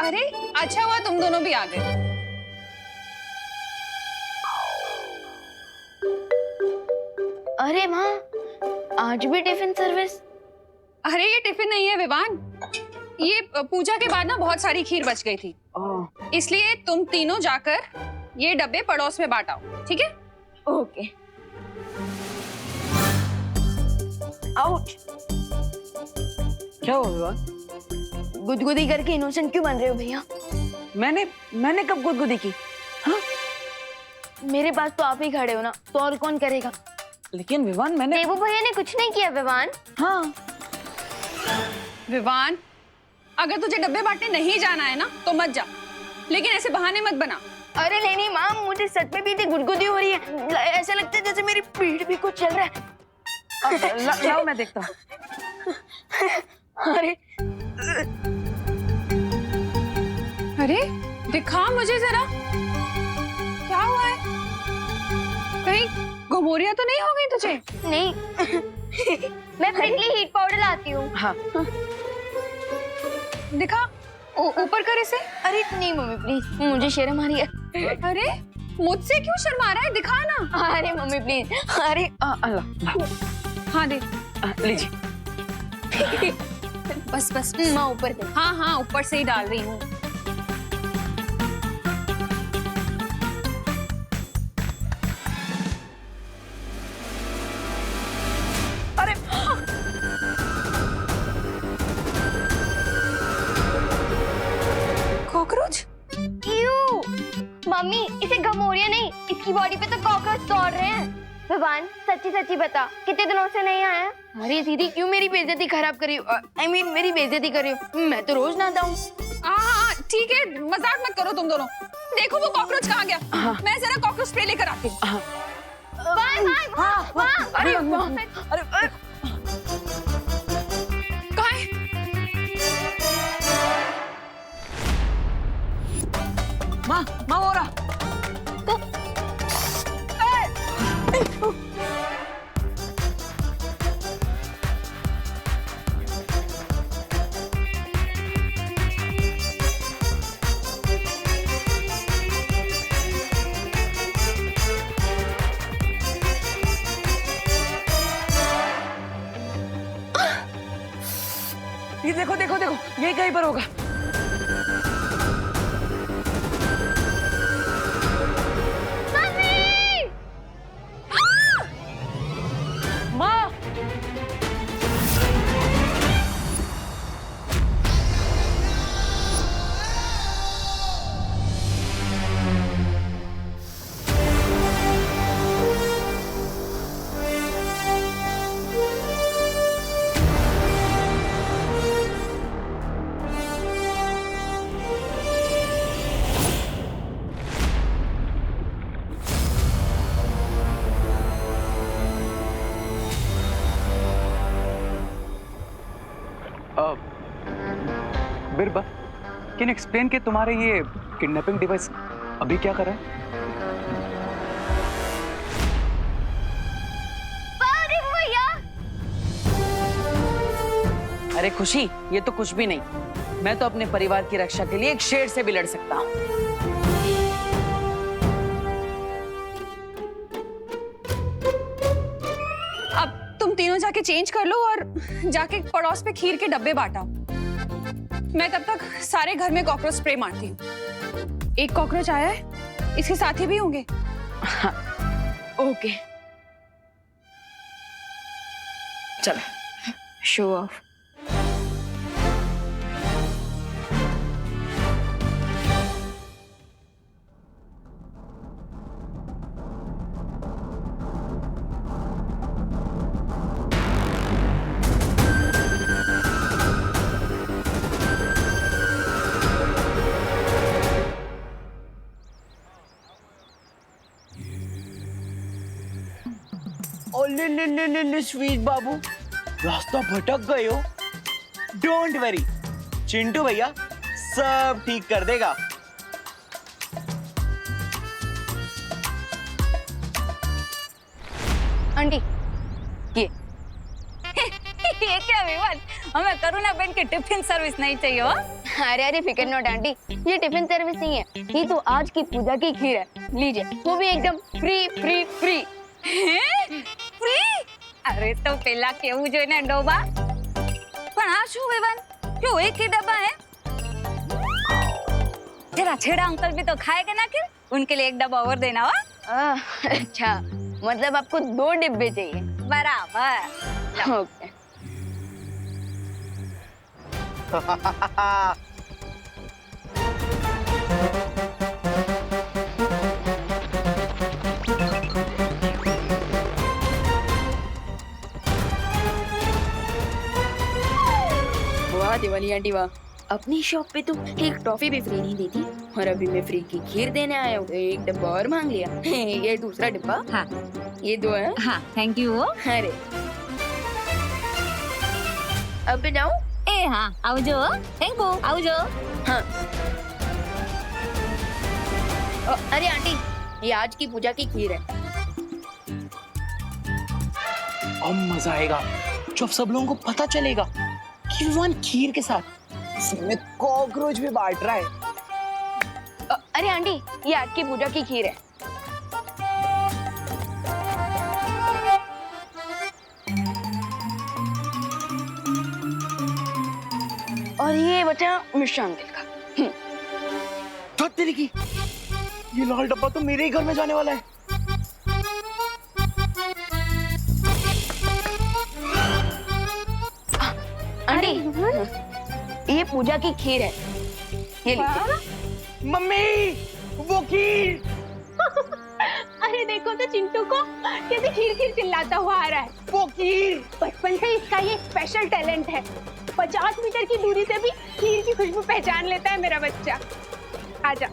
अरे अच्छा हुआ तुम दोनों भी आ गए। अरे माँ, आज भी टिफिन सर्विस? अरे ये टिफिन नहीं है विवान, ये पूजा के बाद ना बहुत सारी खीर बच गई थी, इसलिए तुम तीनों जाकर ये डब्बे पड़ोस में बांटाओ, ठीक है? ओके। आउट। क्या हुआ विवान? गुदगुदी करके इनोसेंट क्यों बन रहे हो भैया? मैंने कब गुदगुदी की? हाँ? मेरे पास तो आप ही खड़े हो ना, तो और कौन करेगा? लेकिन विवान मैंने देवू भैया ने कुछ नहीं किया विवान। हाँ। विवान, अगर तुझे डब्बे बांटने नहीं जाना है ना तो मत जा, लेकिन ऐसे बहाने मत बना। अरे नहीं नहीं माँ, मुझे सच में भी इतनी गुदगुदी हो रही है, ऐसा लगता है जैसे मेरी पीठ भी कुछ चल रहा है। लाओ मैं देखता हूँ। अरे अरे दिखा मुझे जरा, क्या हुआ है? कहीं घुमोरियां तो नहीं हो गई तुझे? नहीं। मैं प्रिकली हीट पाउडर लाती हूँ। हाँ। दिखा, ऊपर कर इसे। अरे नहीं मम्मी प्लीज, मुझे शर्म आ रही है। अरे मुझसे क्यों शर्मा रहा है, दिखा ना। अरे मम्मी प्लीज। अरे अल्लाह। हाँ दे। लीजिए। बस बस माँ ऊपर दे। हाँ हाँ ऊपर से ही डाल रही हूँ। अरे कॉकरोच? क्यों? मम्मी इसे घमोरिया नहीं, इसकी बॉडी पे तो कॉकरोच दौड़ रहे हैं। भगवान सच्ची सच्ची बता, कितने दिनों से नहीं आया? अरे दीदी क्यों मेरी बेइज्जती खराब करी? I mean, मेरी बेइज्जती करी हो? मैं तो रोज नहाता हूँ। हाँ ठीक है, मजाक मत करो तुम दोनों। देखो वो कॉकरोच कहाँ गया। मैं जरा कॉकरोच स्प्रे लेकर आती हूँ। अरे कहाँ है? माँ हो रहा। ये देखो देखो देखो, यही कहीं पर होगा। माँ बिरबा, कैन एक्सप्लेन कि तुम्हारे ये किडनैपिंग डिवाइस अभी क्या कर रहा है? अरे खुशी, ये तो कुछ भी नहीं। मैं तो अपने परिवार की रक्षा के लिए एक शेर से भी लड़ सकता हूँ। अब तुम तीनों जाके चेंज कर लो और जाके पड़ोस पे खीर के डब्बे बांटा। मैं तब तक सारे घर में कॉकरोच स्प्रे मारती हूँ। एक कॉकरोच आया है, इसके साथी भी होंगे। ओके। चलो शो ऑफ। ले स्वीट बाबू, रास्ता भटक गए हो। डोंट वरी, चिंटू भैया सब ठीक कर देगा। आंटी ये ये क्या विवाद? हमें करुणा बहन की टिफिन सर्विस नहीं चाहिए हो? अरे अरे फिक्र नॉट आंटी, ये टिफिन सर्विस नहीं है, ये तो आज की पूजा की खीर है। लीजिए, वो भी एकदम फ्री फ्री फ्री। ફ્રી? અરે તો પેલા કેવું જોઈએ ને ડોબા. પણ આ શું વેવાન? જો એક ही डब्बा है. जरा छेड़ा अंकल भी तो खाएगा ना फिर, उनके लिए एक डब्बा और देना हो. अच्छा, मतलब आपको 2 डिब्बे चाहिए? बराबर. ओके। वाह दिवाली आंटी वाह, अपनी शॉप पे तो एक टॉफी भी फ्री नहीं देती, और अभी मैं फ्री की खीर देने आया हूँ, एक डब्बा और मांग लिया। ये दूसरा डिब्बा, हाँ ये 2 है। हाँ थैंक यू. अरे अब मैं जाऊँ? ए हाँ આવજો. Thank you. આવજો. हाँ। अरे आंटी, ये आज की पूजा की खीर है। अब मजा आएगा जब सब लोगों को पता चलेगा कि विवान खीर के साथ इसमें कॉकरोच भी बांट रहा है। अरे आंटी, ये आज की पूजा की खीर है। और ये बचा मिष्ठान तेल का। धत तेरी की, ये लाल डब्बा तो मेरे ही घर में जाने वाला है। आंटी, ये पूजा की खीर है, ये लीजिए। मम्मी, वो खीर। अरे देखो तो चिंटू को कैसे खीर खीर चिल्लाता हुआ आ रहा है. वो खीर बचपन से इसका ये स्पेशल टैलेंट है. 50 मीटर की दूरी से भी खीर की खुशबू पहचान लेता है मेरा बच्चा. आजा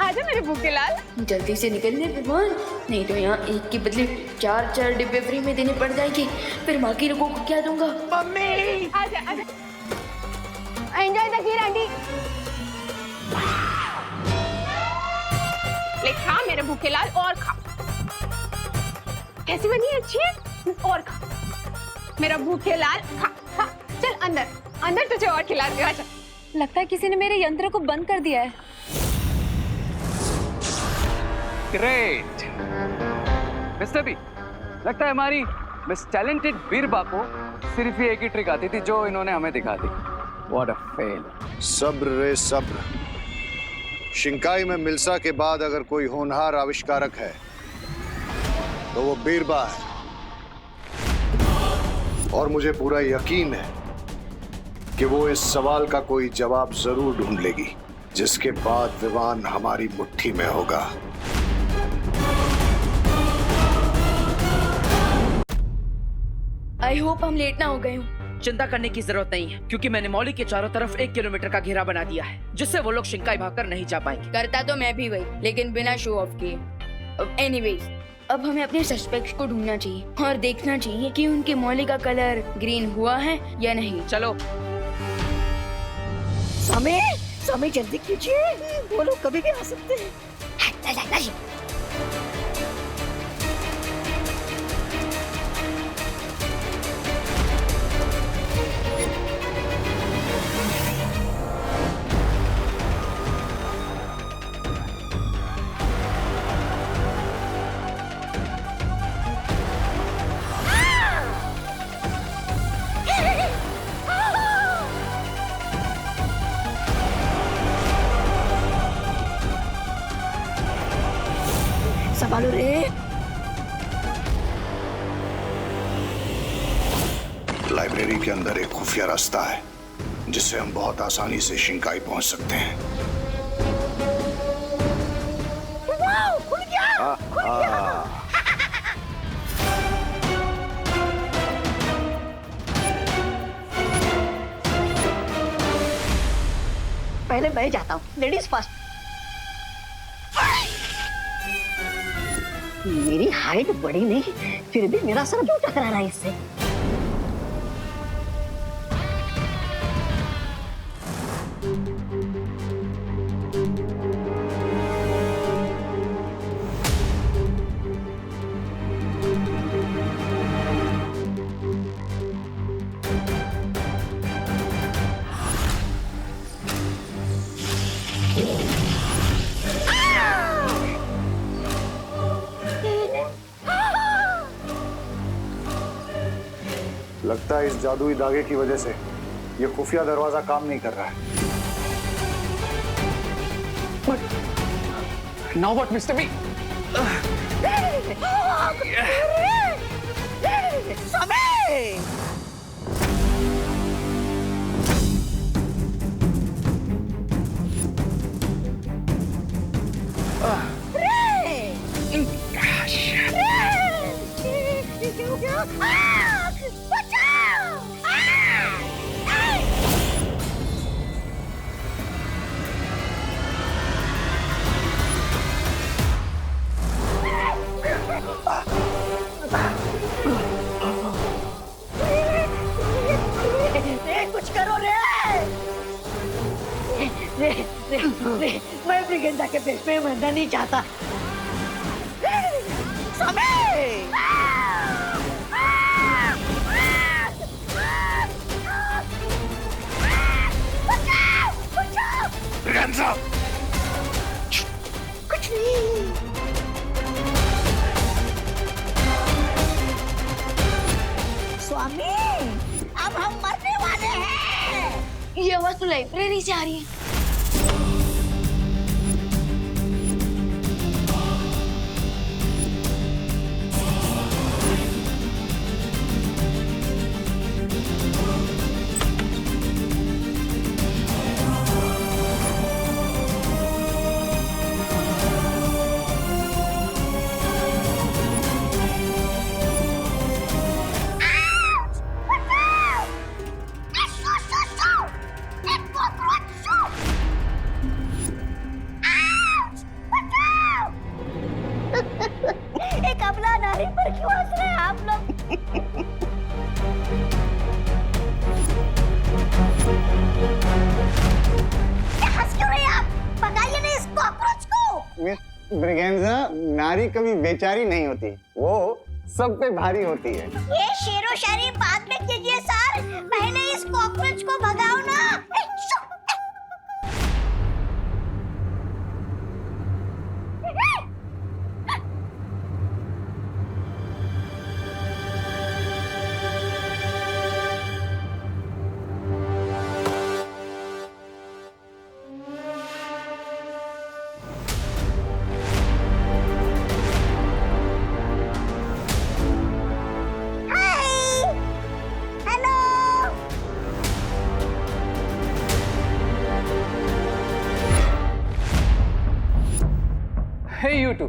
आजा मेरे भूखे लाल. जल्दी से निकलने विवान, नहीं तो यहाँ एक के बदले 4 डिब्बे फ्री में देने पड़ जाएंगे, फिर बाकी लोगों को क्या दूंगा? मम्मी, आजा आजा. Enjoy the kheer aunty. ले खा मेरे भूखे लाल, और खा. कैसी बनी है? अच्छी है. और खा मेरा भूखे लाल, खा खा. चल अंदर अंदर, तुझे और खिला दिया. लगता है किसी ने मेरे यंत्र को बंद कर दिया है. ग्रेट मिस्टर बी, लगता है हमारी मिस टैलेंटेड बीरबा को सिर्फ ये एक ही ट्रिक आती थी जो इन्होंने हमें दिखा दी. What a fail. सब्र रे सब्र। शिंकाई में मिल्सा के बाद अगर कोई होनहार आविष्कारक है तो वो बीरबा है, और मुझे पूरा यकीन है कि वो इस सवाल का कोई जवाब जरूर ढूंढ लेगी, जिसके बाद विवान हमारी मुट्ठी में होगा। आई होप हम लेट ना हो गए हूँ। चिंता करने की जरूरत नहीं है, क्योंकि मैंने मौली के चारों तरफ 1 किलोमीटर का घेरा बना दिया है, जिससे वो लोग शिंकाई भागकर नहीं जा पाएंगे। करता तो मैं भी वही, लेकिन बिना शो ऑफ किए। एनीवेज, अब हमें अपने सस्पेक्ट्स को ढूंढना चाहिए और देखना चाहिए कि उनके मौली का कलर ग्रीन हुआ है या नहीं। चलो समय जल्दी कीजिए, वो लोग कभी भी आ सकते हैं। संभालो रे। लाइब्रेरी के अंदर एक खुफिया रास्ता है जिससे हम बहुत आसानी से शिंकाई पहुंच सकते हैं। पहले मैं जाता हूँ, लेडीज फर्स्ट। मेरी हाइट बड़ी नहीं, फिर भी मेरा सर क्यों टकरा रहा है इससे? लगता है इस जादुई धागे की वजह से ये खुफिया दरवाजा काम नहीं कर रहा है। Now what mister B? कुछ करो रे रे रे रे मैं ब्रिगेंडा के पेट में मरना नहीं चाहता। समय कुछ नहीं। स्वामी अब हम मरने वाले हैं। ये आवाज तो लाइब्रेरी से आ रही है। एक अबला नारी पर क्यों हंस रहे हैं आप लोग? हंस क्यों रहे हैं आप? भगाइए ना इस कॉकरोच को। मिस ब्रिगेंजा, नारी कभी बेचारी नहीं होती, वो सब पे भारी होती है। ये शेरो शायरी बाद में कीजिए सर, पहले इस कॉकरोच को भगाओ ना। हे यू टू,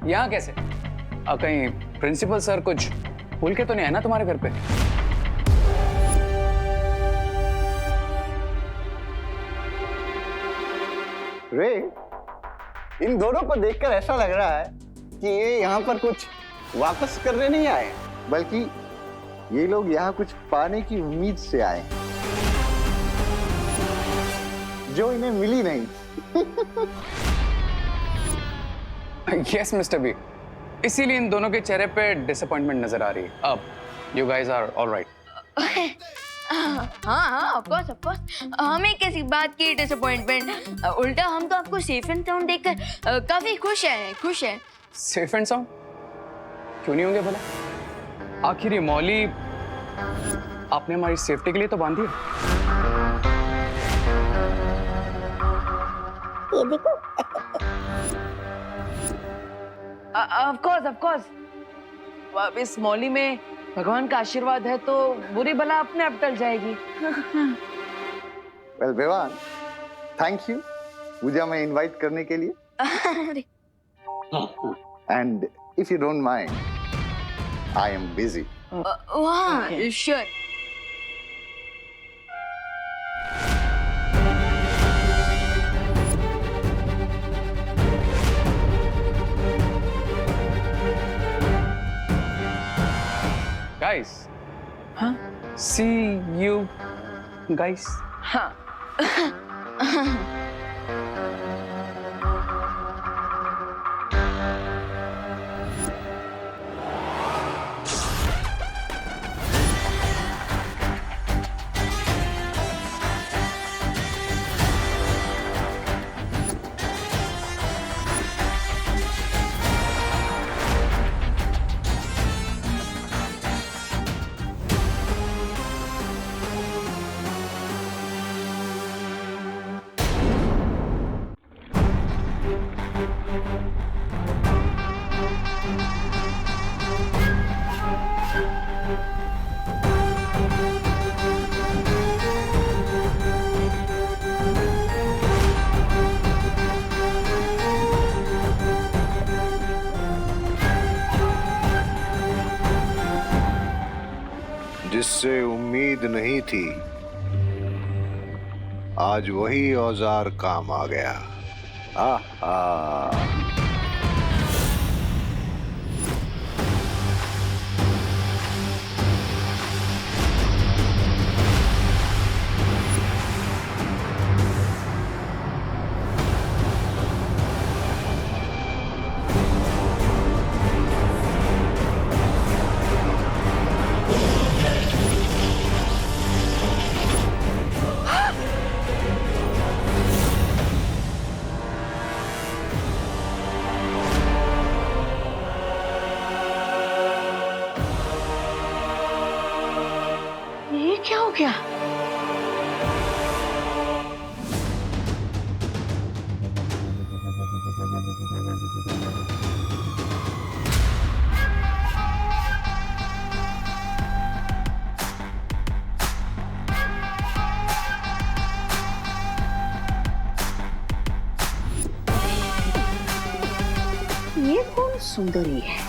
यहाँ कैसे? कहीं प्रिंसिपल सर कुछ भूल के तो नहीं है ना तुम्हारे घर पे? रे, इन दोनों को देखकर ऐसा लग रहा है कि ये यहाँ पर कुछ वापस करने नहीं आए, बल्कि ये लोग यहाँ कुछ पाने की उम्मीद से आए हैं, जो इन्हें मिली नहीं। यस मिस्टर बी, इसीलिए इन दोनों के चेहरे पे डिसअपॉइंटमेंट नजर आ रही है। अब यू गाइस आर ऑलराइट। हाँ ऑफ कोर्स हमें कैसी बात की डिसअपॉइंटमेंट, उल्टा हम तो आपको सेफ एंड साउंड देखकर काफी खुश हैं। सेफ एंड साउंड क्यों नहीं होंगे भला? आखिर ये मौली आपने हमारी सेफ्टी के लिए तो बांधी है। ये देखो। ऑफ कोर्स अब इस मौली में भगवान का आशीर्वाद है तो बुरी भला अपने आप टल जाएगी। वेल विवान, थैंक यू मुझे हमें इनवाइट करने के लिए। And if you don't mind, I am busy. वाह sure. Guys, huh? See you guys. हाँ जिससे उम्मीद नहीं थी, आज वही औजार काम आ गया। आहा। ये क्या हो गया? ये कौन सुंदरी है?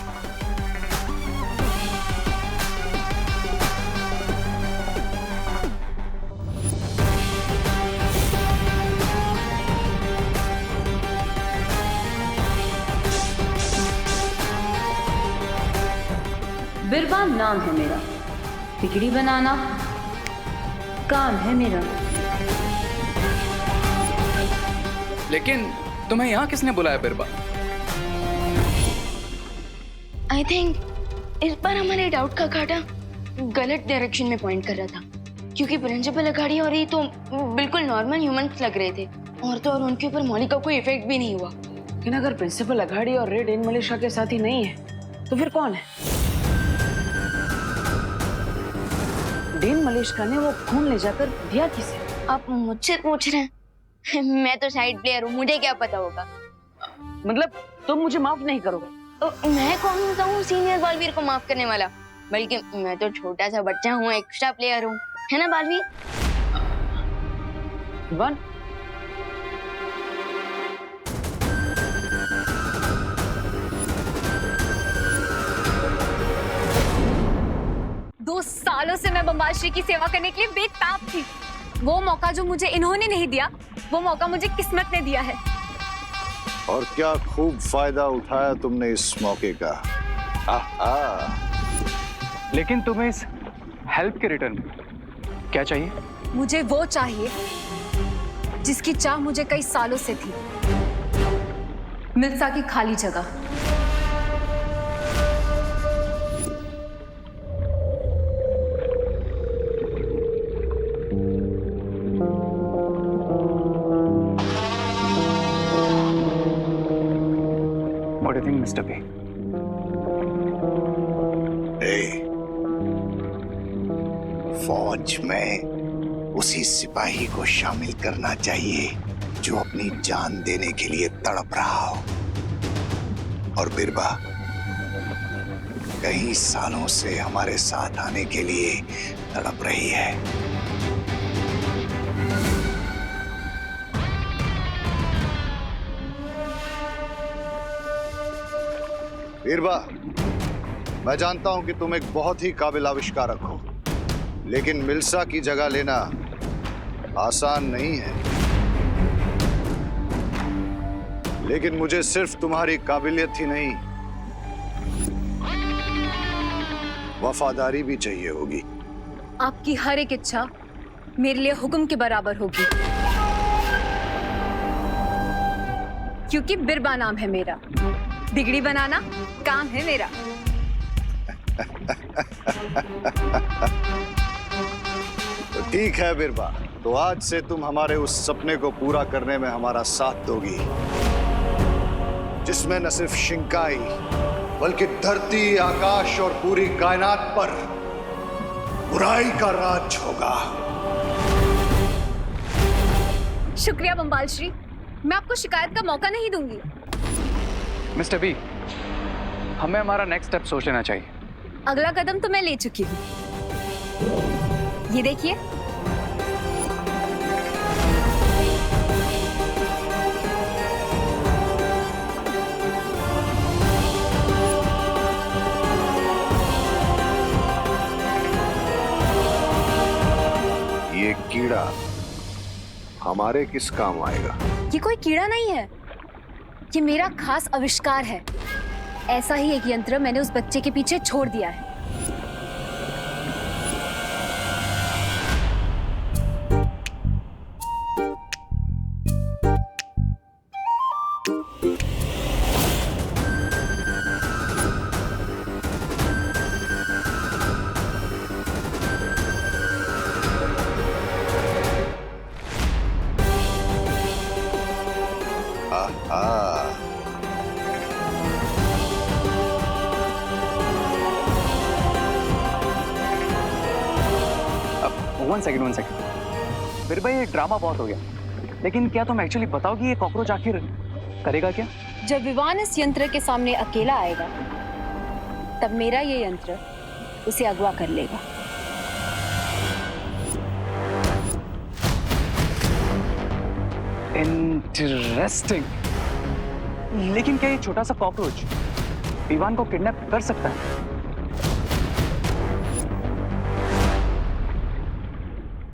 बिरबा नाम है मेरा, बिगड़ी बनाना काम है मेरा। लेकिन तुम्हें यहाँ किसने बुलाया बिरबा? आई थिंक इस बार हमारे डाउट का कांटा गलत डायरेक्शन में पॉइंट कर रहा था, क्योंकि प्रिंसिपल अघाड़ी और ये तो बिल्कुल नॉर्मल ह्यूमंस लग रहे थे, और उनके ऊपर मौली का कोई इफेक्ट भी नहीं हुआ। लेकिन अगर प्रिंसिपल अघाड़ी और रेड इन मलेशिया के साथी नहीं है तो फिर कौन है? डेन मलेशिया ने वो खून ले जाकर दिया किसे? आप मुझसे पूछ रहे हैं? मैं तो साइड प्लेयर हूँ, मुझे क्या पता होगा। मतलब तुम मुझे माफ नहीं करोगे? मैं कौन होता हूँ सीनियर बालवीर को माफ करने वाला? बल्कि मैं तो छोटा सा बच्चा हूँ, एक्स्ट्रा प्लेयर हूँ, है ना बालवीर? वन 2 सालों से मैं बम्बाश्री की सेवा करने के लिए बेताब थी। वो मौका जो मुझे इन्होंने नहीं दिया, वो मौका मुझे किस्मत ने दिया है। और क्या खूब फायदा उठाया तुमने इस मौके का। लेकिन तुम्हें इस हेल्प के रिटर्न में क्या चाहिए? मुझे वो चाहिए जिसकी चाह मुझे कई सालों से थी, मिल्सा की खाली जगह। What do you think, Mr. B? फौज में उसी सिपाही को शामिल करना चाहिए जो अपनी जान देने के लिए तड़प रहा हो। और बिरबा कई सालों से हमारे साथ आने के लिए तड़प रही है। बिरबा, मैं जानता हूं कि तुम एक बहुत ही काबिल आविष्कारक हो, लेकिन मिल्सा की जगह लेना आसान नहीं है। लेकिन मुझे सिर्फ तुम्हारी काबिलियत ही नहीं, वफादारी भी चाहिए होगी। आपकी हर एक इच्छा मेरे लिए हुक्म के बराबर होगी, क्योंकि बिरबा नाम है मेरा, बिगड़ी बनाना काम है मेरा। तो ठीक है बिरबा, तो आज से तुम हमारे उस सपने को पूरा करने में हमारा साथ दोगी, जिसमें न सिर्फ शिंकाई बल्कि धरती, आकाश और पूरी कायनात पर बुराई का राज होगा। शुक्रिया बम्बाल श्री, मैं आपको शिकायत का मौका नहीं दूंगी। मिस्टर बी, हमें हमारा नेक्स्ट स्टेप सोच लेना चाहिए। अगला कदम तो मैं ले चुकी हूँ, ये देखिए। कीड़ा हमारे किस काम आएगा? ये कोई कीड़ा नहीं है, ये मेरा खास आविष्कार है। ऐसा ही एक यंत्र मैंने उस बच्चे के पीछे छोड़ दिया है। वन सेकंड फिर भाई ये ड्रामा बहुत हो गया, लेकिन क्या तुम एक्चुअली बताओगी ये कॉकरोच आखिर करेगा क्या? जब विवान इस यंत्र के सामने अकेला आएगा, तब मेरा ये यंत्र उसे अगवा कर लेगा। इंटरेस्टिंग। लेकिन क्या ये छोटा सा कॉकरोच विवान को किडनैप कर सकता है?